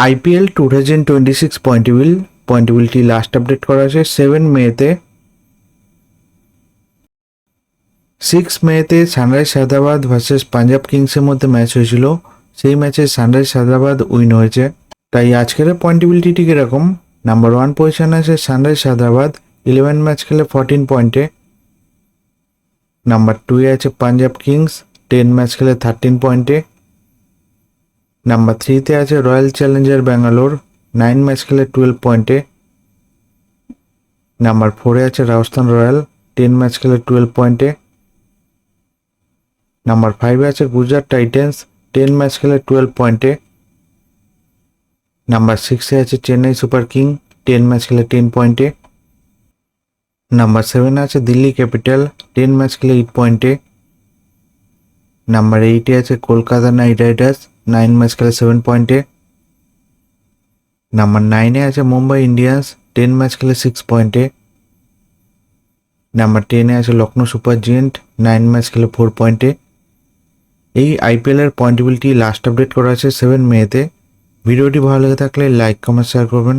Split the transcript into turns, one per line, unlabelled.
IPL 2026 পয়েন্টেবিলিটি last update করা হয়েছে 7 মেতে। 6 মেতে সানরাইজ হায়দ্রাবাদ ভার্সেস পাঞ্জাব কিংসের মধ্যে ম্যাচ হয়েছিল। সেই ম্যাচে সানরাইজ হায়দ্রাবাদ উইন হয়েছে। তাই আজকের পয়েন্টেবিলিটি ঠিক এরকম: নাম্বার 1 পজিশনে আছে সানরাইজ হায়দ্রাবাদ, 11 ম্যাচ খেলে 14 পয়েন্টে। নাম্বার 2 আছে পাঞ্জাব কিংস, 10 ম্যাচ খেলে 13 পয়েন্টে। নাম্বার 3 আছে রয়্যাল চ্যালেঞ্জার ব্যাঙ্গালোর, 9 ম্যাচ খেলে 12 পয়েন্টে। নাম্বার 4 আছে রাজস্থান রয়্যাল, 10 ম্যাচ খেলে 12 পয়েন্টে। নাম্বার 5 আছে গুজরাট টাইটেন্স, 10 ম্যাচ খেলে 12 পয়েন্টে। নাম্বার 6 আছে চেন্নাই সুপার কিং, 10 ম্যাচ খেলে 10 পয়েন্টে। নাম্বার 7 আছে দিল্লি ক্যাপিটাল, 10 ম্যাচ খেলে 8 পয়েন্টে। নাম্বার 8 আছে কলকাতা নাইট রাইডার্স, 9 ম্যাচ খেলে 7 পয়েন্টে। নাম্বার 9 আছে মুম্বাই ইন্ডিয়ান্স, 10 ম্যাচ খেলে 6 পয়েন্টে। নাম্বার 10 আছে লখনৌ সুপার জায়ান্ট, 9 ম্যাচ খেলে 4 পয়েন্টে। এই আইপিএলের পয়েন্টেবিলিটি লাস্ট আপডেট করা আছে 7 মেতে। ভিডিওটি ভালো লেগে থাকলে লাইক কমেন্ট শেয়ার করবেন।